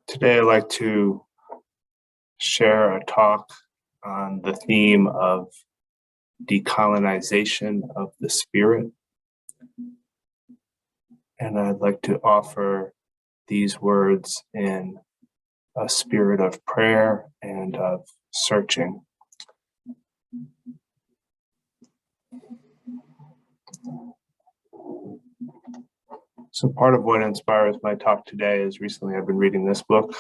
Today I'd like to share a talk on the theme of decolonization of the spirit. And I'd like to offer these words in a spirit of prayer and of searching. So part of what inspires my talk today is recently I've been reading this book,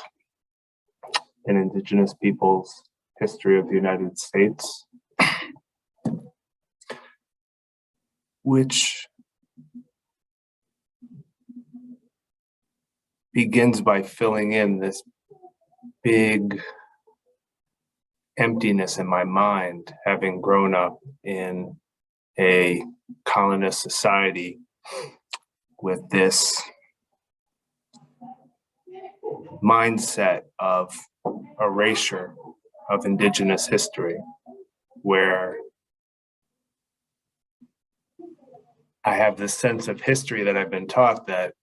An Indigenous Peoples' History of the United States, which begins by filling in this big emptiness in my mind, having grown up in a colonist society with this mindset of erasure of Indigenous history, where I have this sense of history that I've been taught that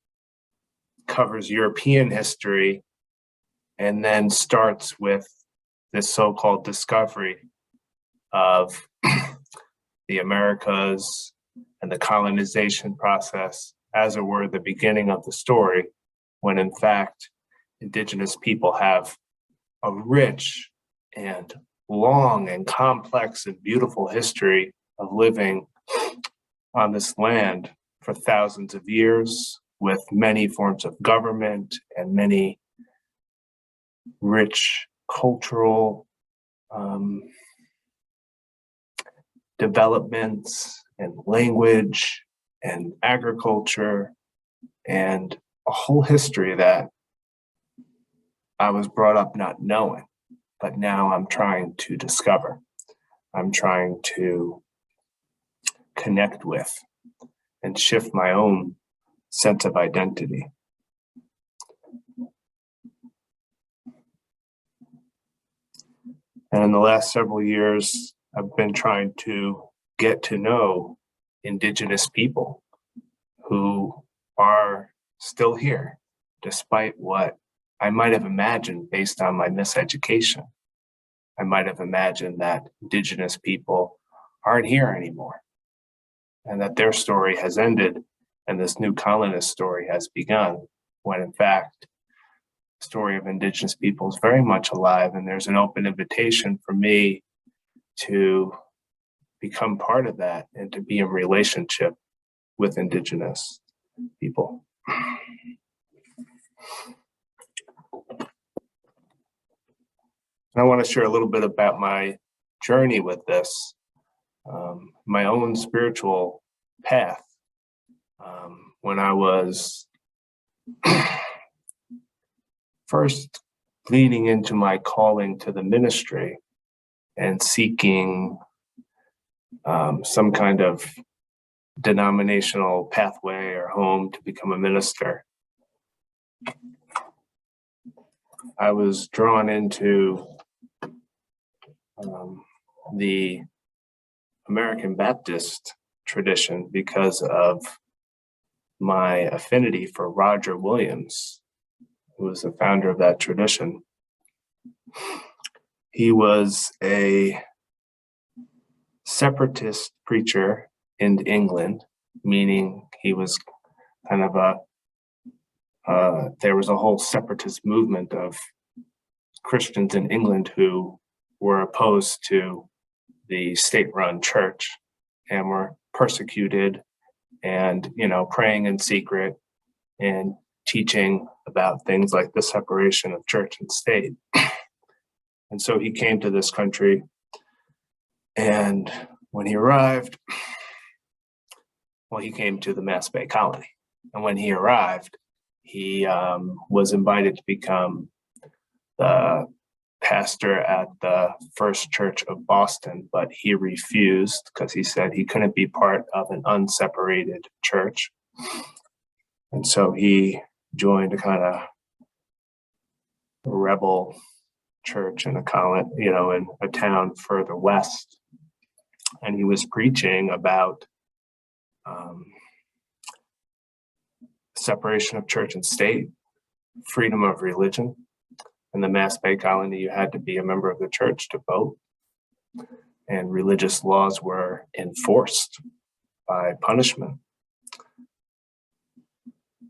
covers European history and then starts with this so-called discovery of the Americas and the colonization process as it were the beginning of the story, when in fact Indigenous people have a rich and long and complex and beautiful history of living on this land for thousands of years, with many forms of government and many rich cultural developments and language and agriculture and a whole history that I was brought up not knowing, but now I'm trying to discover. I'm trying to connect with and shift my own sense of identity. And in the last several years, I've been trying to get to know Indigenous people who are still here, despite what I might have imagined based on my miseducation. I might have imagined that Indigenous people aren't here anymore and that their story has ended and this new colonist story has begun, when in fact, the story of Indigenous people is very much alive, and there's an open invitation for me to become part of that and to be in relationship with Indigenous people. I want to share a little bit about my journey with this, my own spiritual path. When I was first leading into my calling to the ministry and seeking some kind of denominational pathway or home to become a minister, I was drawn into the American Baptist tradition because of my affinity for Roger Williams, who was the founder of that tradition. He was a separatist preacher in England, meaning he was kind of there was a whole separatist movement of Christians in England who were opposed to the state-run church and were persecuted and, praying in secret and teaching about things like the separation of church and state. And so he came to this country, and when he arrived, he came to the Mass Bay colony. And when he arrived, he was invited to become the pastor at the First Church of Boston, but he refused because he said he couldn't be part of an unseparated church. And so he joined a kind of rebel church in a colony, in a town further west. And he was preaching about separation of church and state, freedom of religion, In the Mass-Bay colony, you had to be a member of the church to vote, and religious laws were enforced by punishment.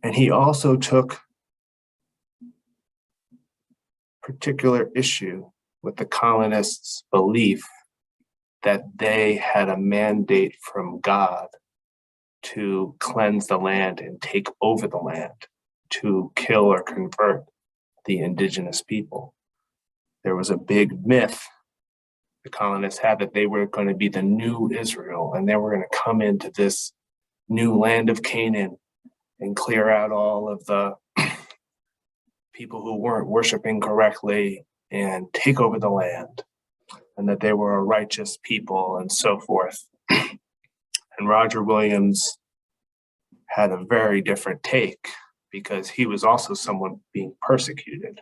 And he also took particular issue with the colonists' belief that they had a mandate from God to cleanse the land and take over the land, to kill or convert the indigenous people. There was a big myth the colonists had that they were going to be the new Israel, and they were going to come into this new land of Canaan and clear out all of the people who weren't worshiping correctly and take over the land, and that they were a righteous people and so forth. And Roger Williams had a very different take because he was also someone being persecuted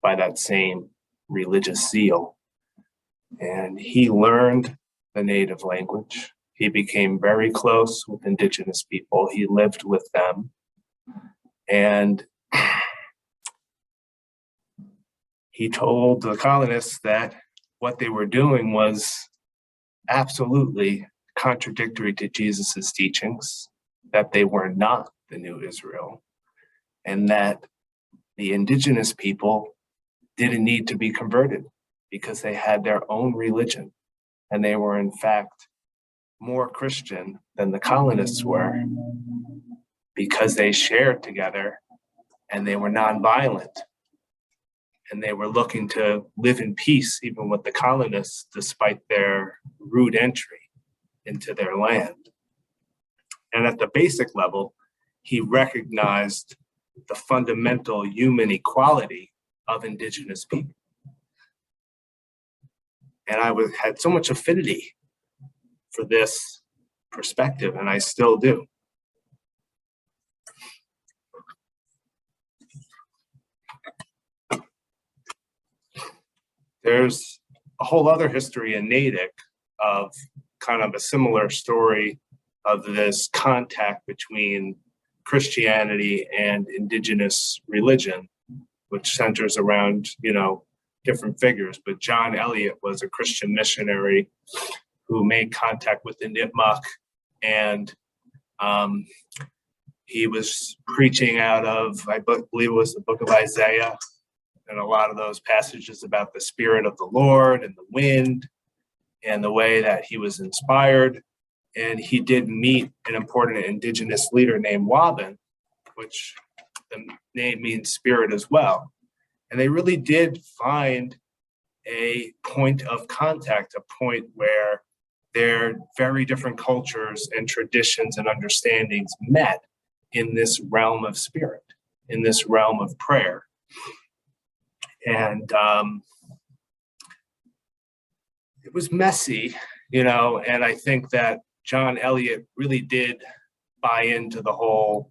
by that same religious zeal. And he learned the native language. He became very close with indigenous people. He lived with them. And he told the colonists that what they were doing was absolutely contradictory to Jesus's teachings, that they were not the new Israel, and that the indigenous people didn't need to be converted because they had their own religion, and they were in fact more Christian than the colonists were because they shared together and they were nonviolent, and they were looking to live in peace even with the colonists despite their rude entry into their land. And at the basic level, he recognized the fundamental human equality of indigenous people. And I had so much affinity for this perspective, and I still do. There's a whole other history in Natick of kind of a similar story of this contact between Christianity and indigenous religion, which centers around, different figures. But John Eliot was a Christian missionary who made contact with the Nipmuc, and he was preaching out of, I believe it was the book of Isaiah, and a lot of those passages about the Spirit of the Lord and the wind and the way that he was inspired. And he did meet an important indigenous leader named Wabin, which the name means spirit as well. And they really did find a point of contact, a point where their very different cultures and traditions and understandings met in this realm of spirit, in this realm of prayer. And it was messy, and I think that John Eliot really did buy into the whole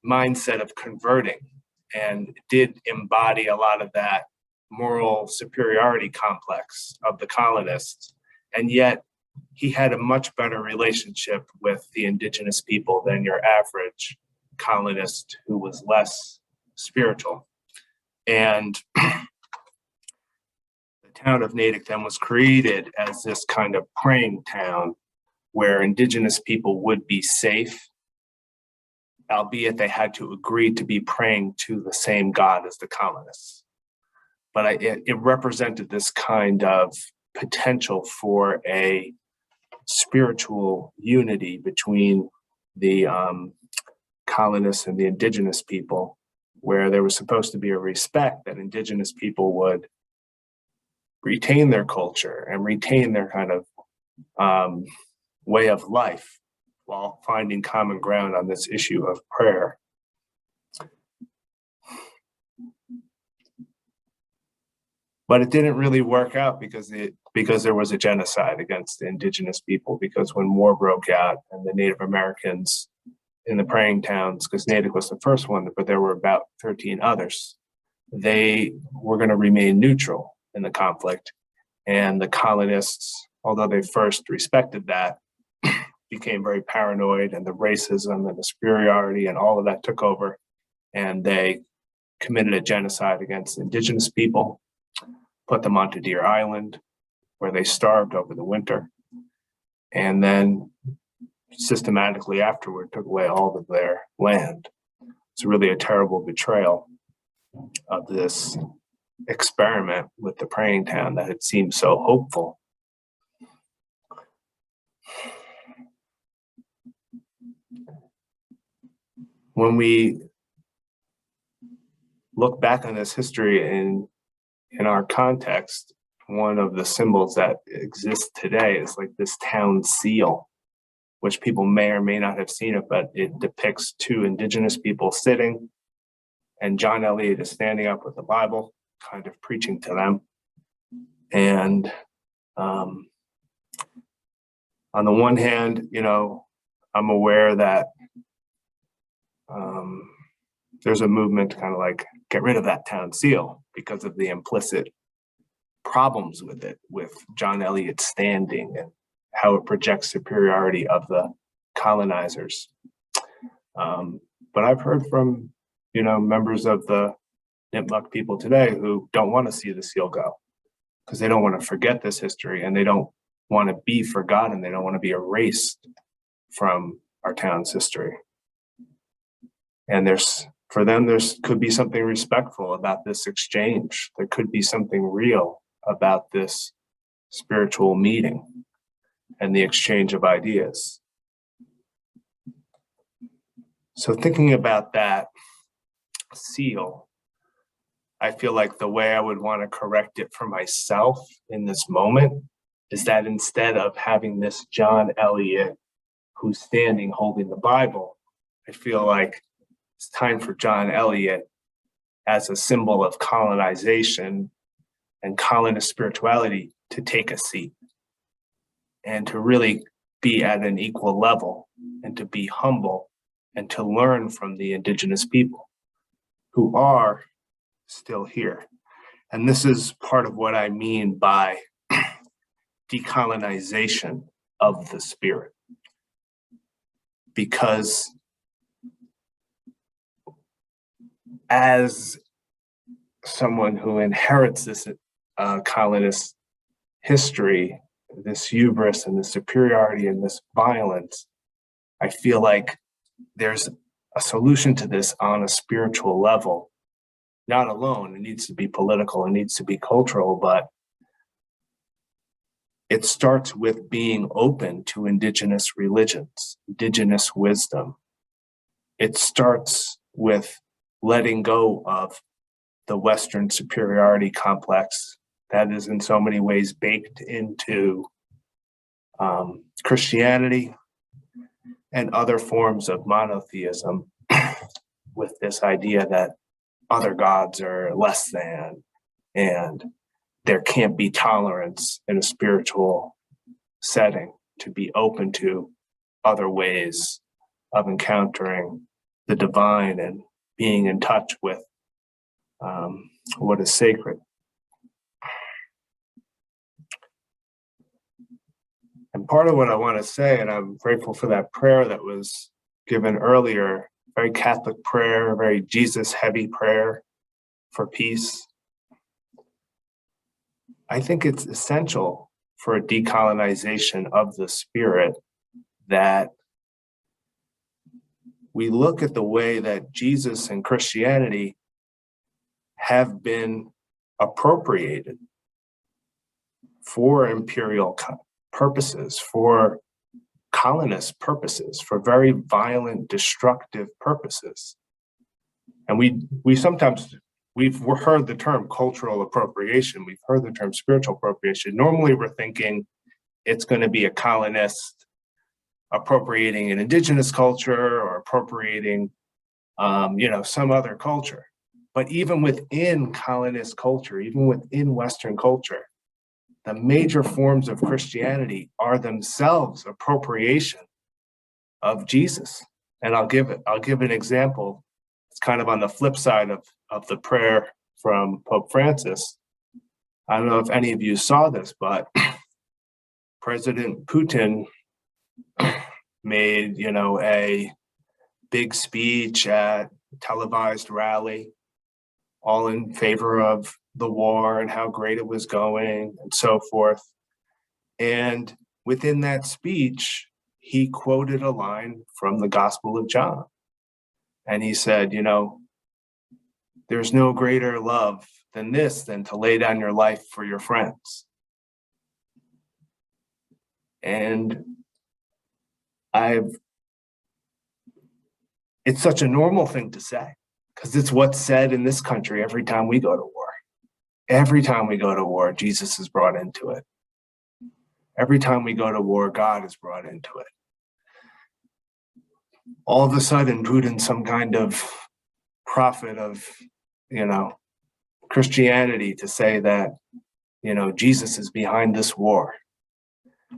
mindset of converting, and did embody a lot of that moral superiority complex of the colonists. And yet he had a much better relationship with the indigenous people than your average colonist who was less spiritual. And the town of Natick then was created as this kind of praying town where indigenous people would be safe, albeit they had to agree to be praying to the same God as the colonists. But it represented this kind of potential for a spiritual unity between the colonists and the indigenous people, where there was supposed to be a respect that indigenous people would retain their culture and retain their kind of way of life while finding common ground on this issue of prayer. But it didn't really work out because there was a genocide against the indigenous people, because when war broke out and the Native Americans in the praying towns, because Natick was the first one, but there were about 13 others, they were going to remain neutral in the conflict. And the colonists, although they first respected that, became very paranoid, and the racism and the superiority and all of that took over, and they committed a genocide against indigenous people, put them onto Deer Island, where they starved over the winter, and then systematically afterward took away all of their land. It's really a terrible betrayal of this experiment with the praying town that had seemed so hopeful. When we look back on this history in our context, one of the symbols that exists today is like this town seal, which people may or may not have seen it, but it depicts two indigenous people sitting, and John Eliot is standing up with the Bible, kind of preaching to them. And on the one hand, I'm aware that there's a movement to kind of like get rid of that town seal because of the implicit problems with it, with John Eliot's standing and how it projects superiority of the colonizers. But I've heard from, members of the Nipmuc people today who don't want to see the seal go because they don't want to forget this history, and they don't want to be forgotten. They don't want to be erased from our town's history. And for them, there could be something respectful about this exchange. There could be something real about this spiritual meeting and the exchange of ideas. So thinking about that seal, I feel like the way I would want to correct it for myself in this moment is that instead of having this John Eliot who's standing holding the Bible, I feel like it's time for John Eliot as a symbol of colonization and colonist spirituality to take a seat and to really be at an equal level and to be humble and to learn from the indigenous people who are still here. And this is part of what I mean by decolonization of the spirit. Because as someone who inherits this colonist history, this hubris and this superiority and this violence, I feel like there's a solution to this on a spiritual level. Not alone, it needs to be political, it needs to be cultural, but it starts with being open to indigenous religions, indigenous wisdom. It starts with letting go of the Western superiority complex that is in so many ways baked into Christianity and other forms of monotheism, with this idea that other gods are less than, and there can't be tolerance in a spiritual setting to be open to other ways of encountering the divine and being in touch with what is sacred. And part of what I want to say, and I'm grateful for that prayer that was given earlier, very Catholic prayer, very Jesus-heavy prayer for peace. I think it's essential for a decolonization of the spirit that we look at the way that Jesus and Christianity have been appropriated for imperial purposes, for colonist purposes, for very violent, destructive purposes. And we've heard the term cultural appropriation, we've heard the term spiritual appropriation. Normally we're thinking it's going to be a colonist appropriating an indigenous culture or appropriating some other culture. But even within colonist culture, even within Western culture, the major forms of Christianity are themselves appropriation of Jesus. And I'll give an example. It's kind of on the flip side of the prayer from Pope Francis. I don't know if any of you saw this, but President Putin made, a big speech at a televised rally all in favor of the war and how great it was going and so forth. And within that speech, he quoted a line from the Gospel of John. And he said, you know, there's no greater love than this, than to lay down your life for your friends. And it's such a normal thing to say, because it's what's said in this country every time we go to war. Every time we go to war, Jesus is brought into it. Every time we go to war, God is brought into it. All of a sudden, Putin's some kind of prophet of, you know, Christianity to say that, you know, Jesus is behind this war.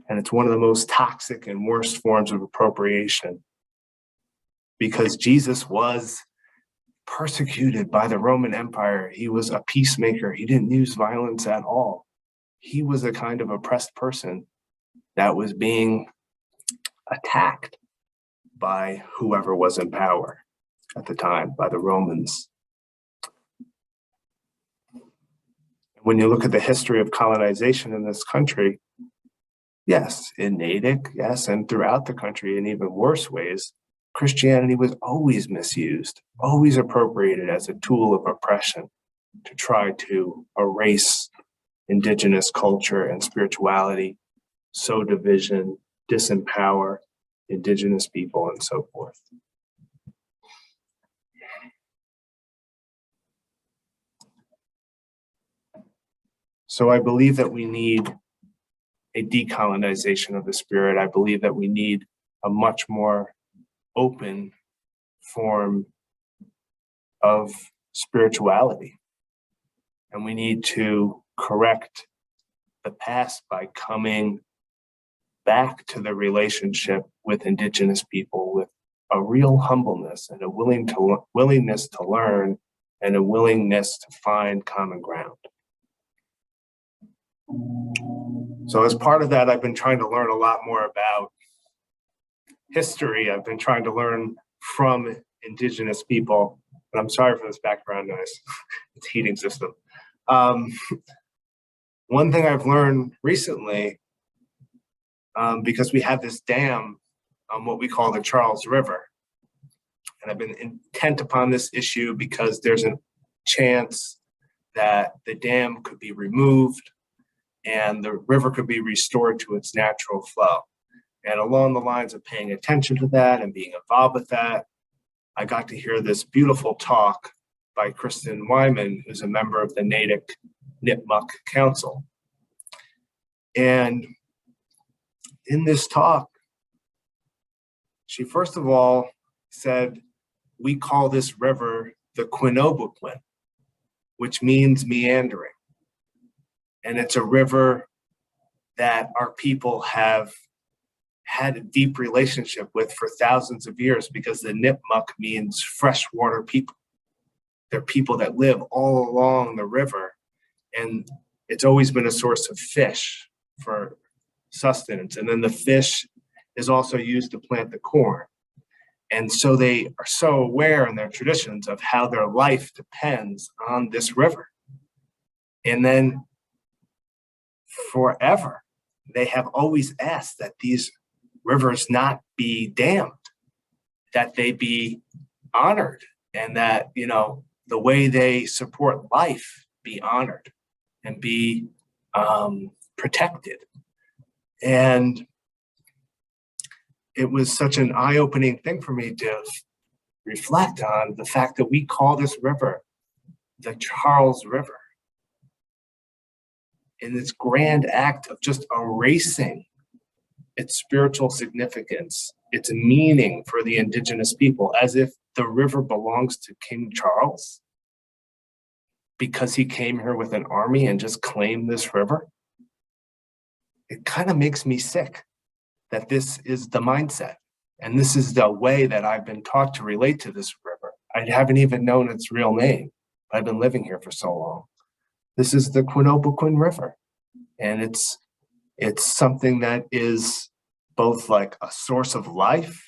And it's one of the most toxic and worst forms of appropriation, because Jesus was persecuted by the Roman Empire. He was a peacemaker. He didn't use violence at all. He was a kind of oppressed person that was being attacked by whoever was in power at the time, by the Romans. When you look at the history of colonization in this country, yes, in Natick, yes, and throughout the country in even worse ways, Christianity was always misused, always appropriated as a tool of oppression to try to erase indigenous culture and spirituality, sow division, disempower indigenous people, and so forth. So I believe that we need a decolonization of the spirit. I believe that we need a much more open form of spirituality. And we need to correct the past by coming back to the relationship with indigenous people with a real humbleness and a willingness to learn and a willingness to find common ground. So as part of that, I've been trying to learn a lot more about history. I've been trying to learn from indigenous people, but I'm sorry for this background noise. It's heating system. One thing I've learned recently, because we have this dam on what we call the Charles River, and I've been intent upon this issue because there's a chance that the dam could be removed and the river could be restored to its natural flow. And along the lines of paying attention to that and being involved with that, I got to hear this beautiful talk by Kristen Wyman, who's a member of the Natick Nipmuc Council. And in this talk, she first of all said, we call this river the Quinoboquin, which means meandering. And it's a river that our people have had a deep relationship with for thousands of years, because the Nipmuc means freshwater people. They're people that live all along the river, and it's always been a source of fish for sustenance. And then the fish is also used to plant the corn. And so they are so aware in their traditions of how their life depends on this river. And then forever, they have always asked that these rivers not be dammed, that they be honored, and that, you know, the way they support life be honored and be protected. And it was such an eye-opening thing for me to reflect on the fact that we call this river the Charles River, in this grand act of just erasing its spiritual significance, its meaning for the indigenous people, as if the river belongs to King Charles because he came here with an army and just claimed this river. It kind of makes me sick that this is the mindset. And this is the way that I've been taught to relate to this river. I haven't even known its real name. I've been living here for so long. This is the Quinoboquin River. And it's something that is both like a source of life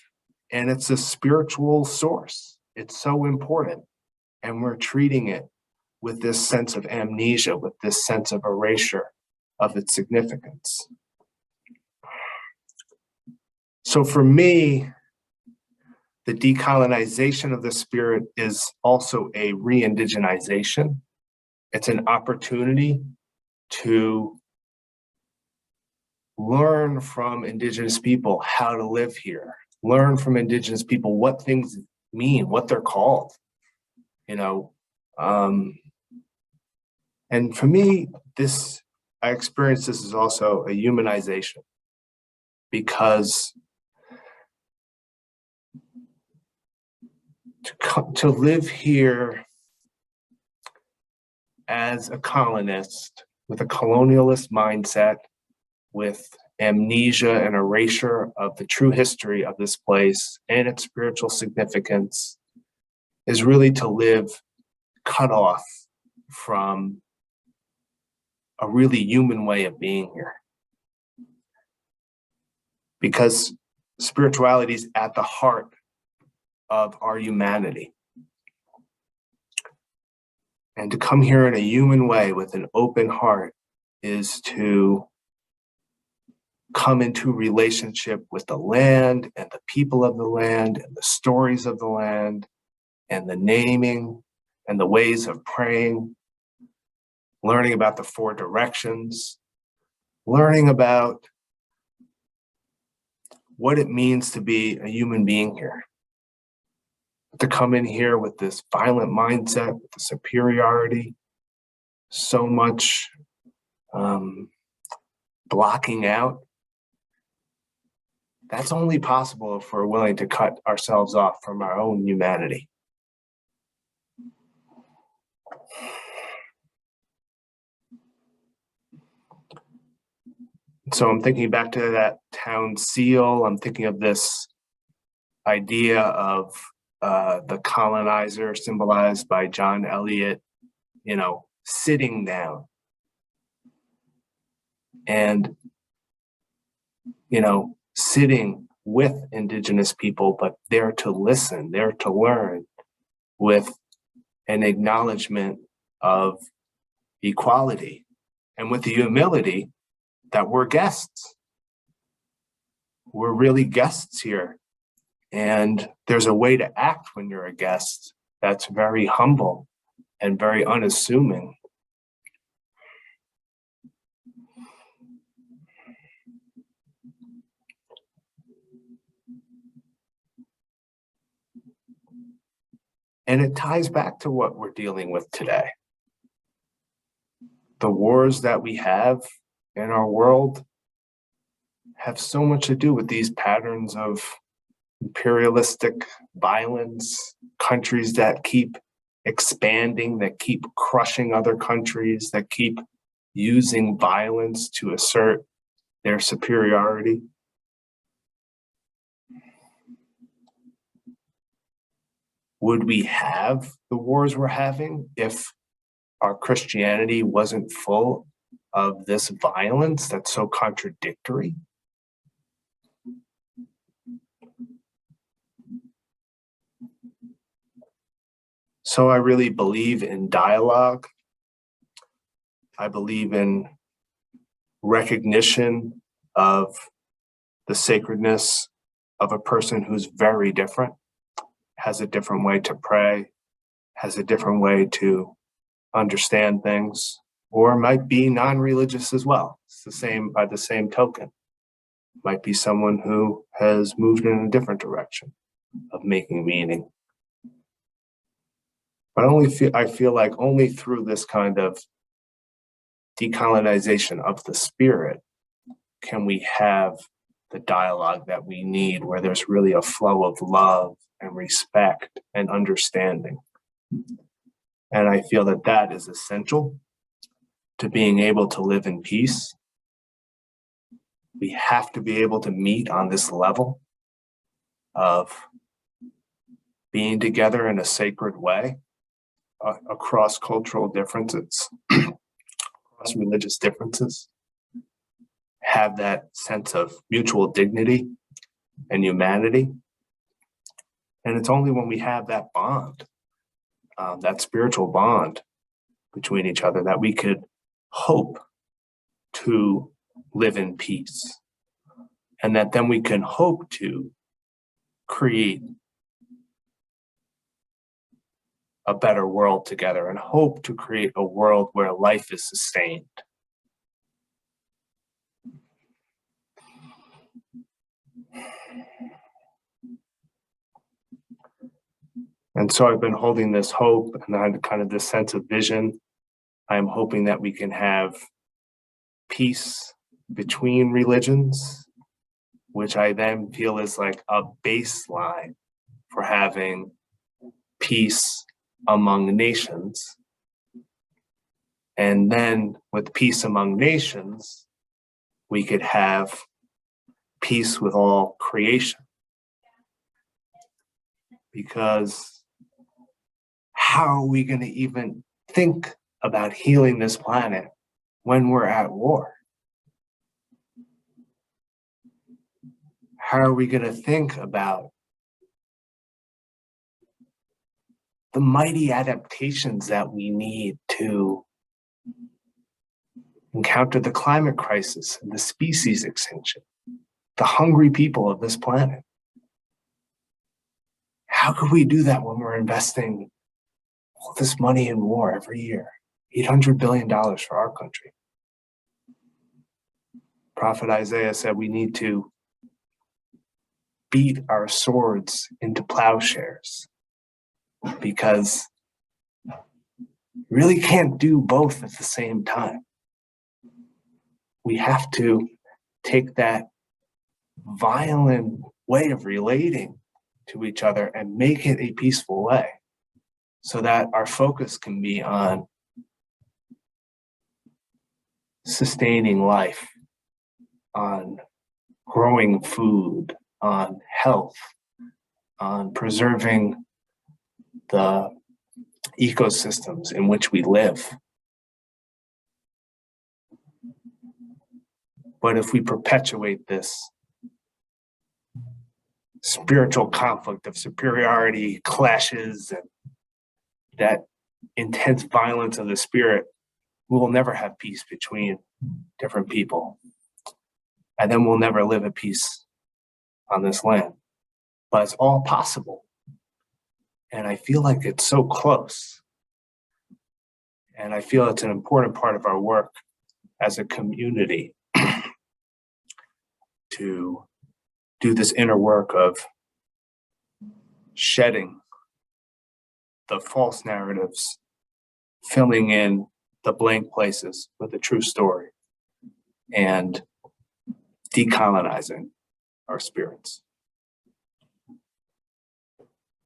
and it's a spiritual source. It's so important. And we're treating it with this sense of amnesia, with this sense of erasure of its significance. So for me, the decolonization of the spirit is also a re-indigenization. It's an opportunity to learn from Indigenous people how to live here, learn from Indigenous people what things mean, what they're called, you know. And for me, I experience this as also a humanization, because to live here as a colonist with a colonialist mindset, with amnesia and erasure of the true history of this place and its spiritual significance, is really to live cut off from a really human way of being here. Because spirituality is at the heart of our humanity. And to come here in a human way with an open heart is to come into relationship with the land and the people of the land and the stories of the land and the naming and the ways of praying, learning about the 4 directions, learning about what it means to be a human being here. To come in here with this violent mindset, with the superiority, so much blocking out, that's only possible if we're willing to cut ourselves off from our own humanity. So I'm thinking back to that town seal. I'm thinking of this idea of the colonizer symbolized by John Eliot, you know, sitting down and, you know, sitting with Indigenous people, but there to listen, there to learn, with an acknowledgement of equality and with the humility that we're guests. We're really guests here. And there's a way to act when you're a guest that's very humble and very unassuming. And it ties back to what we're dealing with today. The wars that we have in our world have so much to do with these patterns of imperialistic violence, countries that keep expanding, that keep crushing other countries, that keep using violence to assert their superiority. Would we have the wars we're having if our Christianity wasn't full of this violence that's so contradictory? So I really believe in dialogue. I believe in recognition of the sacredness of a person who's very different, has a different way to pray, has a different way to understand things, or might be non-religious as well. It's the same by the same token. Might be someone who has moved in a different direction of making meaning. But I feel like only through this kind of decolonization of the spirit can we have the dialogue that we need, where there's really a flow of love and respect and understanding. And I feel that that is essential to being able to live in peace. We have to be able to meet on this level of being together in a sacred way, across cultural differences, across religious differences, have that sense of mutual dignity and humanity. And it's only when we have that bond, that spiritual bond, between each other, that we could hope to live in peace, and that then we can hope to create a better world together and hope to create a world where life is sustained. And so I've been holding this hope and kind of this sense of vision. I'm hoping that we can have peace between religions, which I then feel is like a baseline for having peace among nations. And then with peace among nations, we could have peace with all creation. Because how are we going to even think about healing this planet when we're at war? How are we going to think about the mighty adaptations that we need to encounter the climate crisis and the species extinction, the hungry people of this planet? How could we do that when we're investing all this money in war every year? $800 billion for our country. Prophet Isaiah said we need to beat our swords into plowshares, because you really can't do both at the same time. We have to take that violent way of relating to each other and make it a peaceful way, so that our focus can be on sustaining life, on growing food, on health, on preserving the ecosystems in which we live. But if we perpetuate this spiritual conflict of superiority, clashes, and that intense violence of the spirit, we will never have peace between different people. And then we'll never live at peace on this land. But it's all possible. And I feel like it's so close. And I feel it's an important part of our work as a community to do this inner work of shedding the false narratives, filling in the blank places with a true story, and decolonizing our spirits.